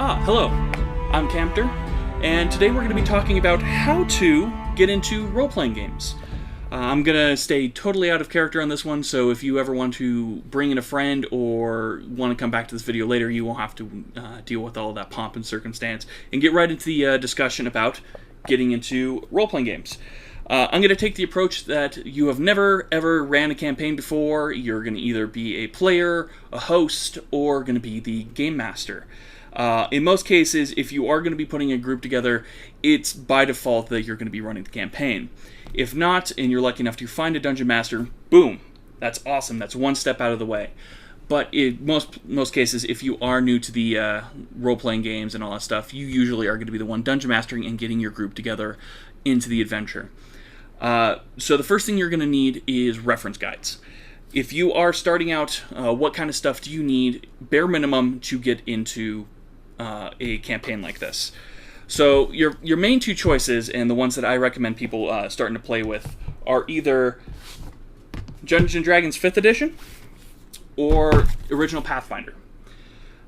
Hello, I'm Camter, and today we're going to be talking about how to get into role-playing games. I'm going to stay totally out of character on this one, so if you ever want to bring in a friend or want to come back to this video later, you won't have to deal with all that pomp and circumstance, and get right into the discussion about getting into role-playing games. I'm going to take the approach that you have never, ever ran a campaign before. You're going to either be a player, a host, or going to be the game master. In most cases, if you are going to be putting a group together, it's by default that you're going to be running the campaign. If not, and you're lucky enough to find a dungeon master, boom, that's awesome. That's one step out of the way. But in most cases, if you are new to the role-playing games and all that stuff, you usually are going to be the one dungeon mastering and getting your group together into the adventure. So the first thing you're going to need is reference guides. If you are starting out, what kind of stuff do you need, bare minimum, to get into a campaign like this? So your main two choices, and the ones that I recommend people starting to play with, are either Dungeons & Dragons 5th edition or original Pathfinder.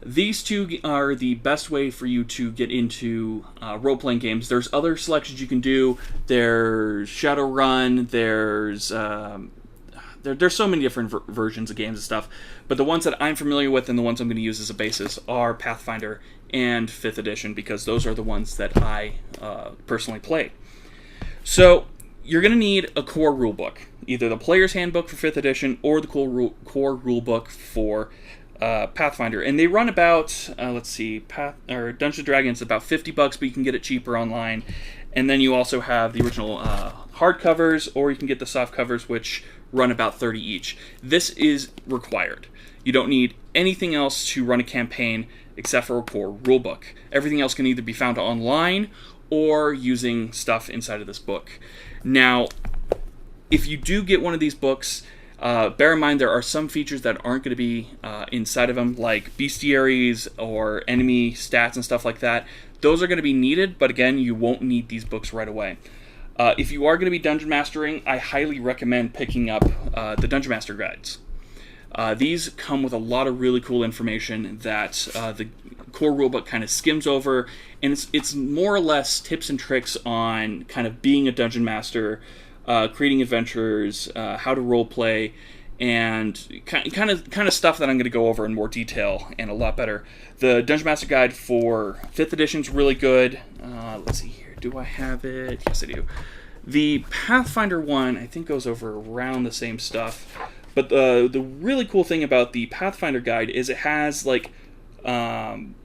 These two are the best way for you to get into role-playing games. There's other selections you can do. There's Shadowrun, there's so many different versions of games and stuff, but the ones that I'm familiar with and the ones I'm going to use as a basis are Pathfinder and 5th edition, because those are the ones that I personally play. So you're going to need a core rulebook, either the player's handbook for 5th edition or the core rulebook for Pathfinder, and they run about Dungeons & Dragons about $50, but you can get it cheaper online. And then you also have the original hardcovers, or you can get the soft covers, which run about $30 each. This is required. You don't need anything else to run a campaign except for a core rulebook. Everything else can either be found online or using stuff inside of this book. Now, if you do get one of these books, bear in mind there are some features that aren't going to be inside of them, like bestiaries or enemy stats and stuff like that. Those are going to be needed, but again, you won't need these books right away. If you are going to be dungeon mastering, I highly recommend picking up the Dungeon Master Guides. These come with a lot of really cool information that the core rulebook kind of skims over, and it's more or less tips and tricks on kind of being a dungeon master, creating adventures, how to role play, and kind of stuff that I'm going to go over in more detail and a lot better. The Dungeon Master Guide for 5th edition is really good. Let's see here. Do I have it? Yes, I do. The Pathfinder one, I think, goes over around the same stuff. But the really cool thing about the Pathfinder Guide is it has like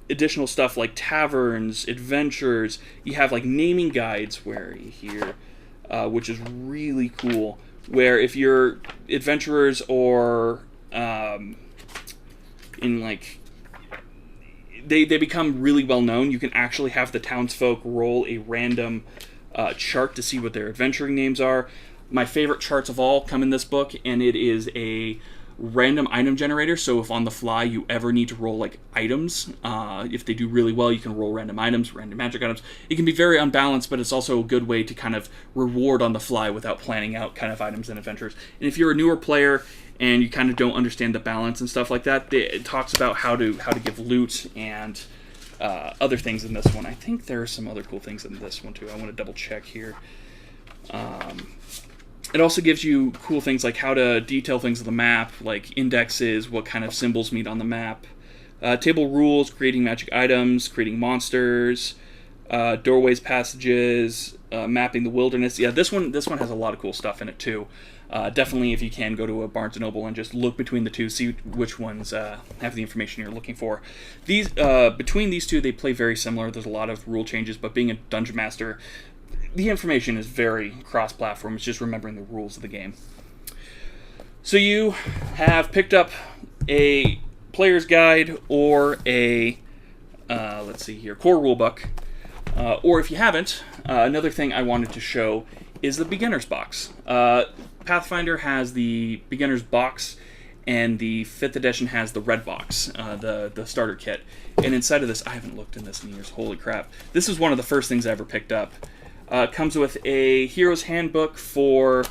additional stuff like taverns, adventures. You have like naming guides where you hear, which is really cool. Where if you're adventurers or in like they become really well known, you can actually have the townsfolk roll a random chart to see what their adventuring names are. My favorite charts of all come in this book, and it is a random item generator. So if on the fly you ever need to roll like items, if they do really well, you can roll random items, random magic items. It can be very unbalanced, but it's also a good way to kind of reward on the fly without planning out kind of items and adventures. And if you're a newer player and you kind of don't understand the balance and stuff like that, it talks about how to give loot and other things in this one. I think there are some other cool things in this one too. I want to double check here. It also gives you cool things like how to detail things on the map, like indexes, what kind of symbols meet on the map, table rules, creating magic items, creating monsters, doorways, passages, mapping the wilderness. Yeah, this one has a lot of cool stuff in it too. Definitely, if you can, go to a Barnes & Noble and just look between the two, see which ones have the information you're looking for. These between these two, they play very similar. There's a lot of rule changes, but being a dungeon master, the information is very cross-platform. It's just remembering the rules of the game. So you have picked up a player's guide or a, let's see here, core rulebook. Or if you haven't, another thing I wanted to show is the beginner's box. Pathfinder has the beginner's box, and the 5th edition has the red box, the starter kit. And inside of this, I haven't looked in this in years. Holy crap. This is one of the first things I ever picked up. Comes with a hero's handbook for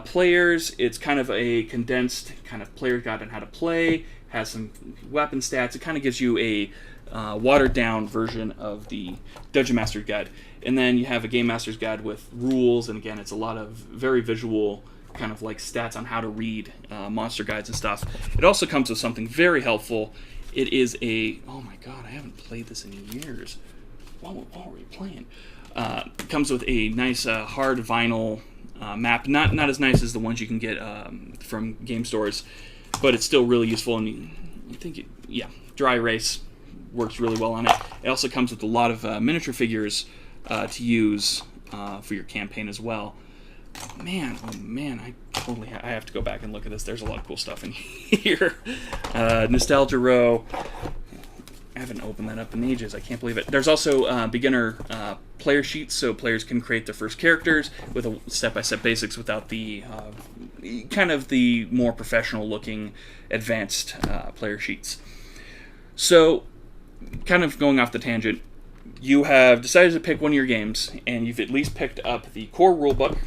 players. It's kind of a condensed kind of player guide on how to play. has some weapon stats. It kind of gives you a watered down version of the Dungeon Master's Guide. And then you have a Game Master's Guide with rules, and again, it's a lot of very visual kind of like stats on how to read monster guides and stuff. It also comes with something very helpful. It is a... Oh my god, I haven't played this in years. What were we playing? It comes with a nice hard vinyl map. Not as nice as the ones you can get from game stores, but it's still really useful. And you think, dry erase works really well on it. It also comes with a lot of miniature figures to use for your campaign as well. Man, I have to go back and look at this. There's a lot of cool stuff in here. Nostalgia Row. I haven't opened that up in ages. I can't believe it. There's also beginner player sheets, so players can create their first characters with a step-by-step basics without the kind of the more professional-looking advanced player sheets. So, kind of going off the tangent, you have decided to pick one of your games, and you've at least picked up the core rulebook,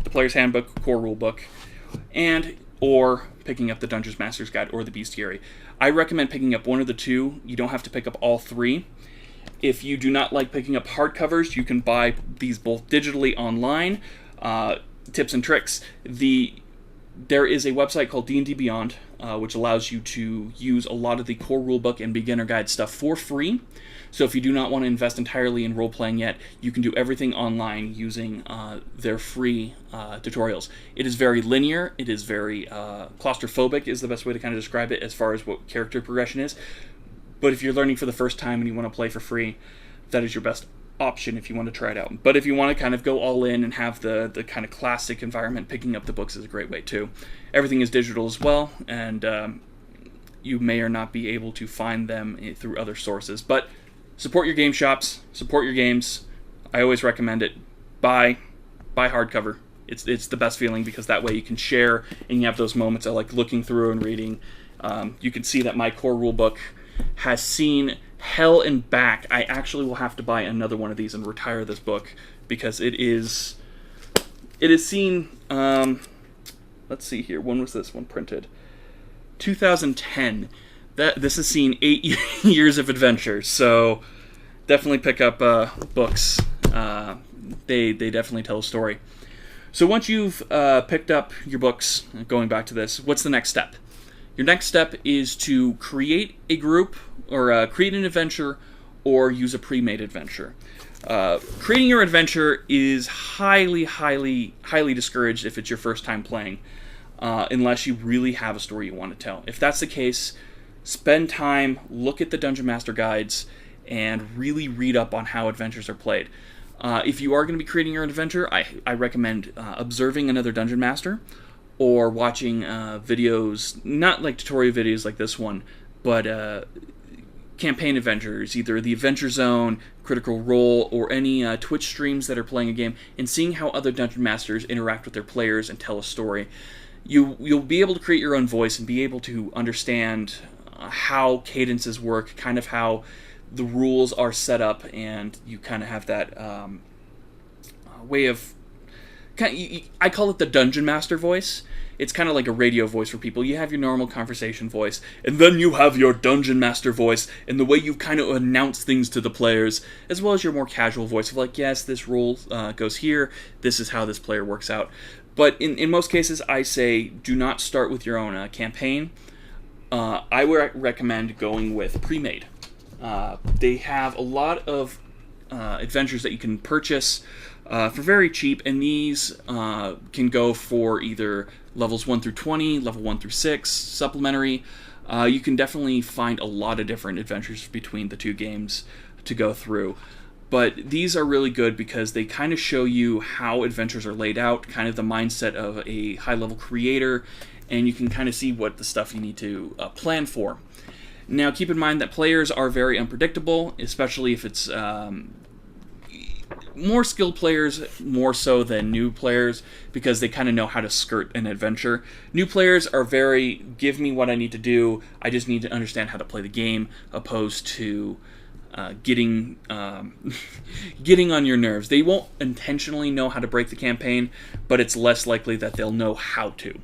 the Player's Handbook, core rulebook, and or picking up the Dungeon Master's Guide or the Bestiary. I recommend picking up one of the two. You don't have to pick up all three. If you do not like picking up hardcovers, you can buy these both digitally online. Tips and tricks. There is a website called D&D Beyond, which allows you to use a lot of the core rulebook and beginner guide stuff for free. So if you do not want to invest entirely in role-playing yet, you can do everything online using their free tutorials. It is very linear. It is very claustrophobic is the best way to kind of describe it as far as what character progression is. But if you're learning for the first time and you want to play for free, that is your best option if you want to try it out. But if you want to kind of go all in and have the kind of classic environment, picking up the books is a great way too. Everything is digital as well, and you may or not be able to find them through other sources. But support your game shops, support your games. I always recommend it. Buy hardcover. It's the best feeling because that way you can share and you have those moments of like looking through and reading. You can see that my core rulebook has seen hell and back. I actually will have to buy another one of these and retire this book because it is seen. Let's see here. When was this one printed? 2010. This has seen 8 years of adventure. So definitely pick up books. They definitely tell a story. So once you've picked up your books, going back to this, what's the next step? Your next step is to create a group or create an adventure or use a pre-made adventure. Creating your adventure is highly discouraged if it's your first time playing, unless you really have a story you want to tell. If that's the case, spend time, look at the Dungeon Master guides, and really read up on how adventures are played. If you are going to be creating your own adventure, I recommend observing another Dungeon Master or watching videos, not like tutorial videos like this one, but campaign adventures, either the Adventure Zone, Critical Role, or any Twitch streams that are playing a game, and seeing how other Dungeon Masters interact with their players and tell a story. You'll be able to create your own voice and be able to understand how cadences work, kind of how the rules are set up, and you kind of have that way of... I call it the Dungeon Master voice. It's kind of like a radio voice for people. You have your normal conversation voice, and then you have your Dungeon Master voice, and the way you kind of announce things to the players, as well as your more casual voice of like, yes, this rule goes here, this is how this player works out. But in most cases, I say do not start with your own campaign. I would recommend going with pre-made. They have a lot of adventures that you can purchase for very cheap, and these can go for either levels 1 through 20, level 1 through 6, supplementary. You can definitely find a lot of different adventures between the two games to go through. But these are really good because they kind of show you how adventures are laid out, kind of the mindset of a high-level creator, and you can kind of see what the stuff you need to plan for. Now, keep in mind that players are very unpredictable, especially if it's more skilled players, more so than new players, because they kind of know how to skirt an adventure. New players are very, give me what I need to do, I just need to understand how to play the game, opposed to getting on your nerves. They won't intentionally know how to break the campaign, but it's less likely that they'll know how to.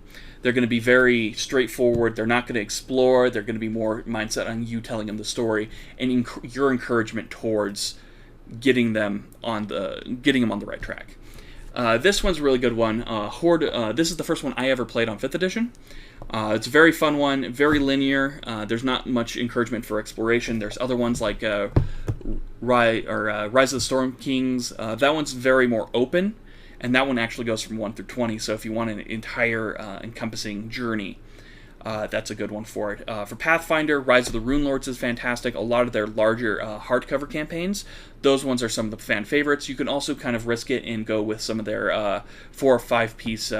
They're going to be very straightforward. They're not going to explore. They're going to be more mindset on you telling them the story and your encouragement towards getting them on the right track. This one's a really good one. Horde. This is the first one I ever played on 5th edition. It's a very fun one, very linear. There's not much encouragement for exploration. There's other ones like Rise of the Storm Kings. That one's very more open, and that one actually goes from 1 through 20. So if you want an entire encompassing journey, that's a good one for it. For Pathfinder, Rise of the Rune Lords is fantastic. A lot of their larger hardcover campaigns, those ones are some of the fan favorites. You can also kind of risk it and go with some of their 4 or 5 piece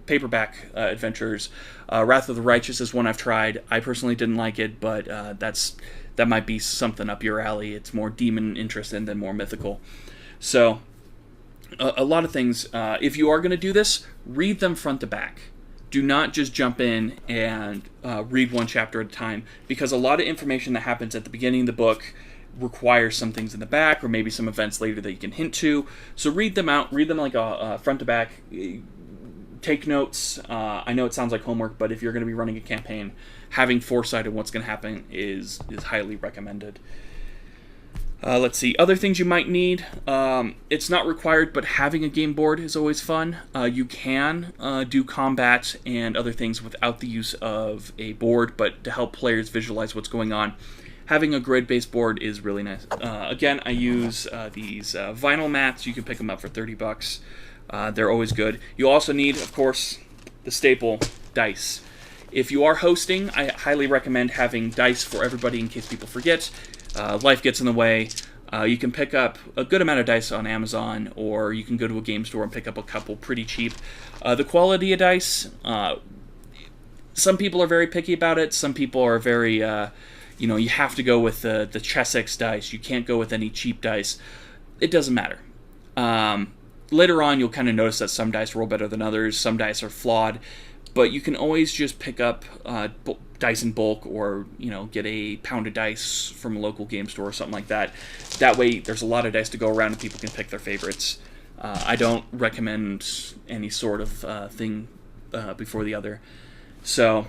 paperback adventures. Wrath of the Righteous is one I've tried. I personally didn't like it, but that might be something up your alley. It's more demon interested than more mythical. So a lot of things. If you are going to do this, read them front to back. Do not just jump in and read one chapter at a time, because a lot of information that happens at the beginning of the book requires some things in the back, or maybe some events later that you can hint to. So read them out. Read them like a front to back. Take notes. I know it sounds like homework, but if you're going to be running a campaign, having foresight of what's going to happen is highly recommended. Let's see. Other things you might need. It's not required, but having a game board is always fun. You can do combat and other things without the use of a board, but to help players visualize what's going on, having a grid-based board is really nice. Again, I use these vinyl mats. You can pick them up for $30. They're always good. You also need, of course, the staple, dice. If you are hosting, I highly recommend having dice for everybody in case people forget. Life gets in the way. You can pick up a good amount of dice on Amazon, or you can go to a game store and pick up a couple pretty cheap. The quality of dice, some people are very picky about it. Some people are very, you have to go with the Chessex dice. You can't go with any cheap dice. It doesn't matter. Later on, you'll kind of notice that some dice roll better than others. Some dice are flawed. But you can always just pick up dice in bulk, or get a pound of dice from a local game store or something like that. That way, there's a lot of dice to go around and people can pick their favorites. I don't recommend any sort of thing before the other. So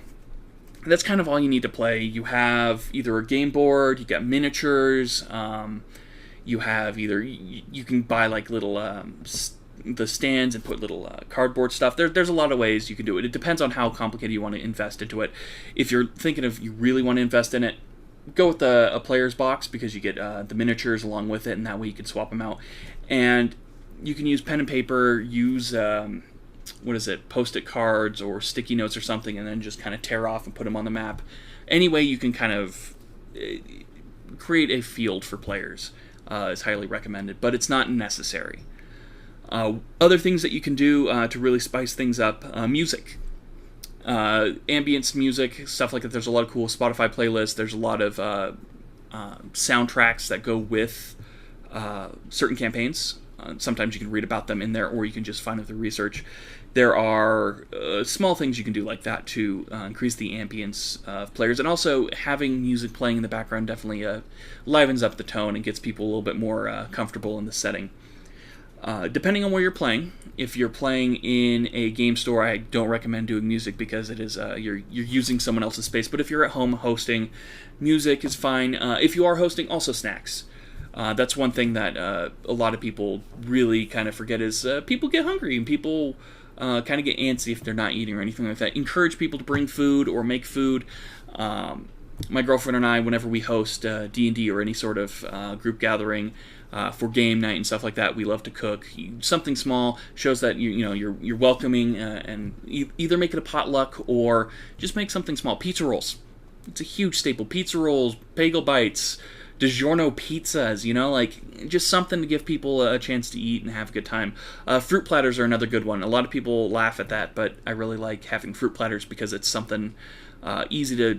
that's kind of all you need to play. You have either a game board, you got miniatures. You have you can buy like little the stands and put little cardboard stuff. There's a lot of ways you can do it. It depends on how complicated you want to invest into it. If you're thinking of you really want to invest in it, go with a player's box, because you get the miniatures along with it, and that way you can swap them out. And you can use pen and paper, use post-it cards or sticky notes or something, and then just kind of tear off and put them on the map. Any way you can kind of create a field for players is highly recommended, but it's not necessary. Other things that you can do to really spice things up, music. Ambience music, stuff like that. There's a lot of cool Spotify playlists. There's a lot of soundtracks that go with certain campaigns. Sometimes you can read about them in there, or you can just find it through research. There are small things you can do like that to increase the ambience of players. And also, having music playing in the background definitely livens up the tone and gets people a little bit more comfortable in the setting. Depending on where you're playing, if you're playing in a game store, I don't recommend doing music, because it is you're using someone else's space. But if you're at home hosting, music is fine. If you are hosting, also snacks. That's one thing that a lot of people really kind of forget is people get hungry, and people kind of get antsy if they're not eating or anything like that. Encourage people to bring food or make food. My girlfriend and I, whenever we host D&D or any sort of group gathering for game night and stuff like that, we love to cook. Something small shows that you're welcoming, and either make it a potluck or just make something small. Pizza rolls, it's a huge staple. Pizza rolls, bagel bites, DiGiorno pizzas, just something to give people a chance to eat and have a good time. Fruit platters are another good one. A lot of people laugh at that, but I really like having fruit platters because it's something easy to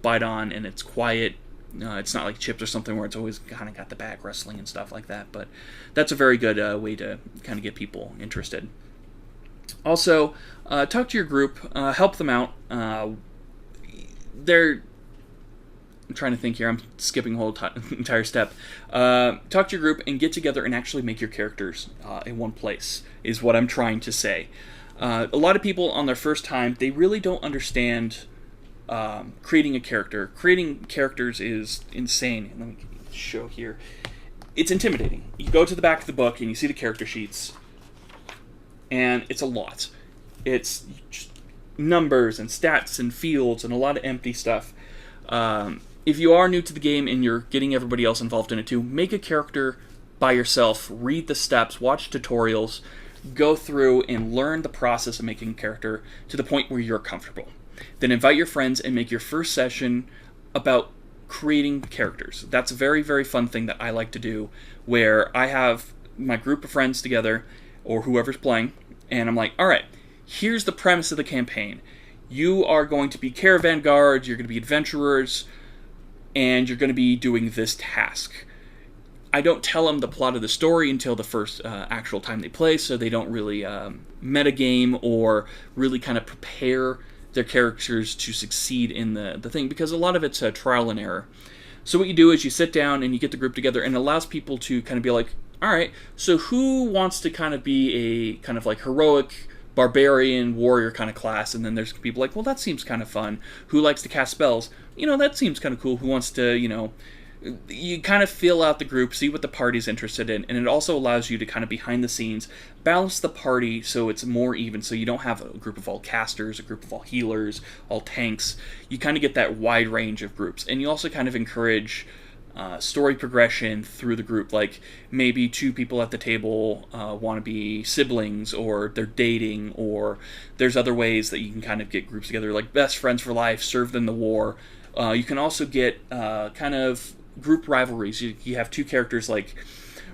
bite on, and it's quiet. It's not like chips or something where it's always kind of got the back rustling and stuff like that, but that's a very good way to kind of get people interested. Also, talk to your group, help them out. I'm trying to think here. I'm skipping a whole entire step. Talk to your group and get together and actually make your characters in one place, is what I'm trying to say. A lot of people on their first time, they really don't understand creating a character. Creating characters is insane. Let me show here. It's intimidating. You go to the back of the book and you see the character sheets, and it's a lot. It's just numbers and stats and fields and a lot of empty stuff. If you are new to the game and you're getting everybody else involved in it too, make a character by yourself, read the steps, watch tutorials, go through and learn the process of making a character to the point where you're comfortable. Then invite your friends and make your first session about creating characters. That's a very, very fun thing that I like to do, where I have my group of friends together, or whoever's playing, and I'm like, alright, here's the premise of the campaign. You are going to be caravan guards, you're going to be adventurers, and you're going to be doing this task. I don't tell them the plot of the story until the first actual time they play, so they don't really metagame or really kind of prepare their characters to succeed in the thing, because a lot of it's trial and error. So what you do is you sit down and you get the group together, and it allows people to kind of be like, alright, so who wants to kind of be a kind of like heroic barbarian warrior kind of class? And then there's people like, well, that seems kind of fun. Who likes to cast spells? That seems kind of cool. Who wants to, you kind of fill out the group, see what the party's interested in, and it also allows you to kind of behind the scenes balance the party so it's more even, so you don't have a group of all casters, a group of all healers, all tanks. You kind of get that wide range of groups, and you also kind of encourage story progression through the group. Like maybe two people at the table want to be siblings, or they're dating, or there's other ways that you can kind of get groups together, like best friends for life, served in the war. You can also get kind of group rivalries. You have two characters. Like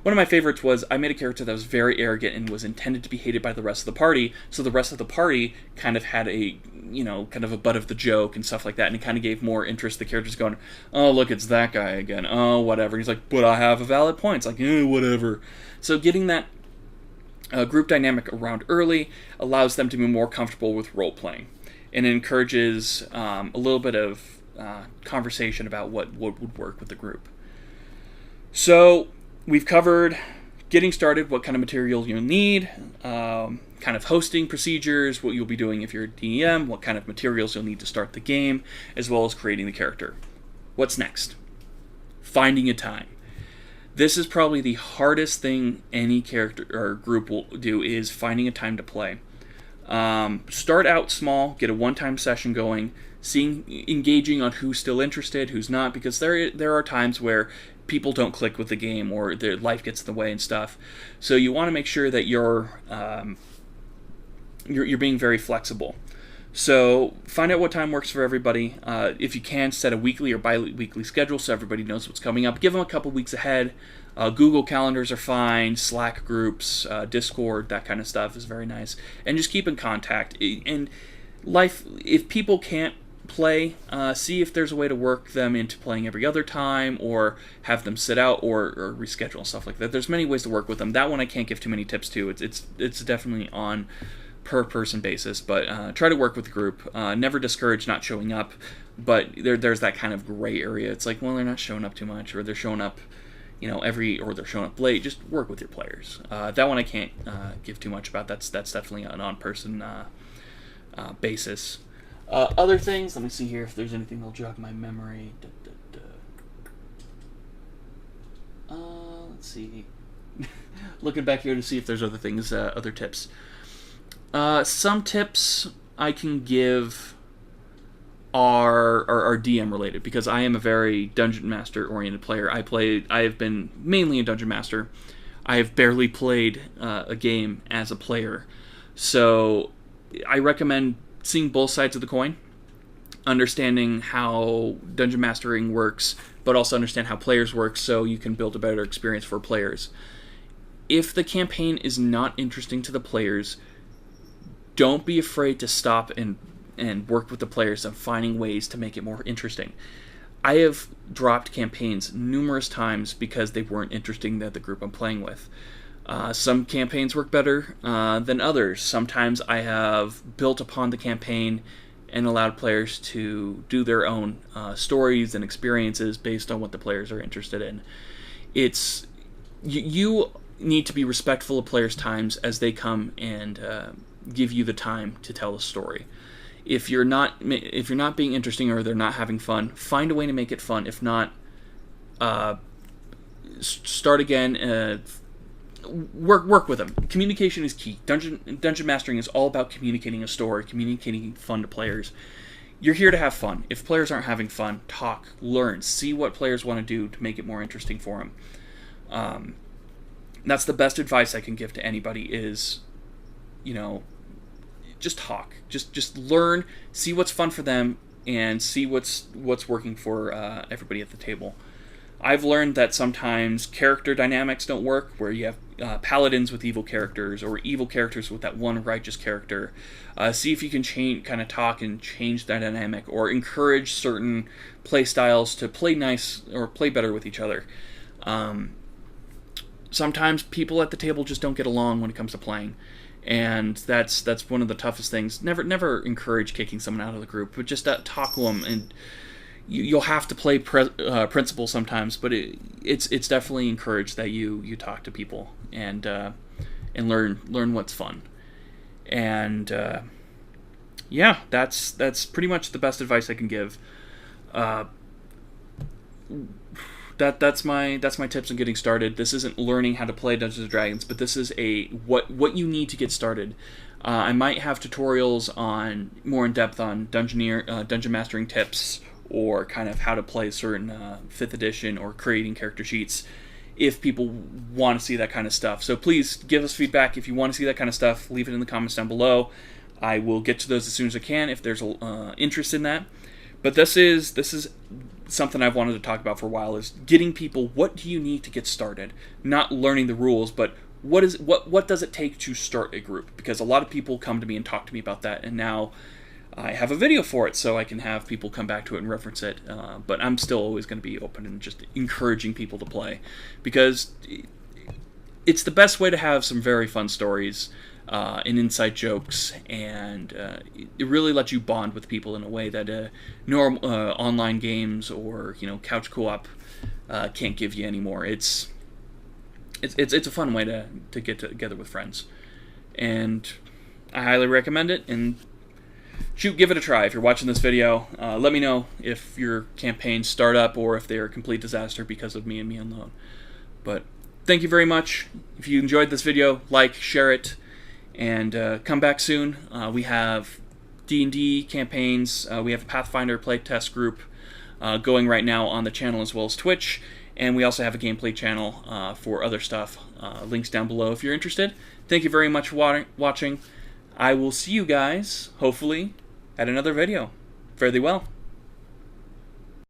one of my favorites was, I made a character that was very arrogant and was intended to be hated by the rest of the party, so the rest of the party kind of had a kind of a butt of the joke and stuff like that, and it kind of gave more interest. The characters going, oh look, it's that guy again, oh whatever. He's like, but I have a valid point. It's like, whatever. So getting that group dynamic around early allows them to be more comfortable with role playing, and it encourages a little bit of conversation about what would work with the group. So we've covered getting started, what kind of material you'll need, kind of hosting procedures, what you'll be doing if you're a DM, what kind of materials you'll need to start the game, as well as creating the character. What's next? Finding a time. This is probably the hardest thing any character or group will do, is finding a time to play. Start out small, get a one-time session going, engaging on who's still interested, who's not, because there are times where people don't click with the game, or their life gets in the way and stuff. So you want to make sure that you're being very flexible. So find out what time works for everybody. If you can, set a weekly or bi-weekly schedule so everybody knows what's coming up. Give them a couple weeks ahead. Google calendars are fine, Slack groups, Discord, that kind of stuff is very nice. And just keep in contact. And if people can't play, see if there's a way to work them into playing every other time, or have them sit out, or reschedule and stuff like that. There's many ways to work with them. That one I can't give too many tips to. It's definitely on per person basis, but try to work with the group. Never discourage not showing up, but there's that kind of gray area. It's like, well, they're not showing up too much, or they're showing up or they're showing up late. Just work with your players. That one I can't give too much about. That's definitely an on-person basis. Other things, let me see here if there's anything that'll jog my memory. Let's see. Looking back here to see if there's other things, other tips. Some tips I can give are DM related, because I am a very Dungeon Master oriented player. I have been mainly a Dungeon Master. I have barely played a game as a player. So I recommend seeing both sides of the coin, understanding how dungeon mastering works, but also understand how players work, so you can build a better experience for players. If the campaign is not interesting to the players, don't be afraid to stop and work with the players on finding ways to make it more interesting. I have dropped campaigns numerous times because they weren't interesting to the group I'm playing with. Some campaigns work better than others. Sometimes I have built upon the campaign and allowed players to do their own stories and experiences based on what the players are interested in. You need to be respectful of players' times as they come and give you the time to tell a story. If you're not being interesting or they're not having fun, find a way to make it fun. If not, start again. Work with them. Communication is key. Dungeon mastering is all about communicating a story, communicating fun to players. You're here to have fun. If players aren't having fun, talk, learn, see what players want to do to make it more interesting for them. That's the best advice I can give to anybody is, just talk. Just learn, see what's fun for them, and see what's working for everybody at the table. I've learned that sometimes character dynamics don't work, where you have paladins with evil characters or evil characters with that one righteous character. See if you can talk and change that dynamic, or encourage certain play styles to play nice or play better with each other. Sometimes people at the table just don't get along when it comes to playing, and that's one of the toughest things. Never encourage kicking someone out of the group, but just talk to them. And you'll have to play principle sometimes, but it's definitely encouraged that you talk to people and learn what's fun. And that's pretty much the best advice I can give. That's my tips on getting started. This isn't learning how to play Dungeons and Dragons, but this is what you need to get started. I might have tutorials on more in depth on dungeon mastering tips, or kind of how to play certain 5th edition or creating character sheets, if people want to see that kind of stuff. So please give us feedback. If you want to see that kind of stuff, leave it in the comments down below. I will get to those as soon as I can if there's interest in that. But this is something I've wanted to talk about for a while, is getting people, what do you need to get started? Not learning the rules, but what does it take to start a group? Because a lot of people come to me and talk to me about that, and now I have a video for it, so I can have people come back to it and reference it. But I'm still always going to be open and just encouraging people to play, because it's the best way to have some very fun stories and inside jokes, and it really lets you bond with people in a way that online games or couch co-op can't give you anymore. It's a fun way to get together with friends, and I highly recommend it. And give it a try. If you're watching this video, let me know if your campaigns start up or if they're a complete disaster because of me and me alone. But thank you very much. If you enjoyed this video, like, share it, and come back soon. We have D&D campaigns. We have a Pathfinder playtest group going right now on the channel as well as Twitch, and we also have a gameplay channel for other stuff. Links down below if you're interested. Thank you very much for watching. I will see you guys, hopefully, at another video. Fare thee well.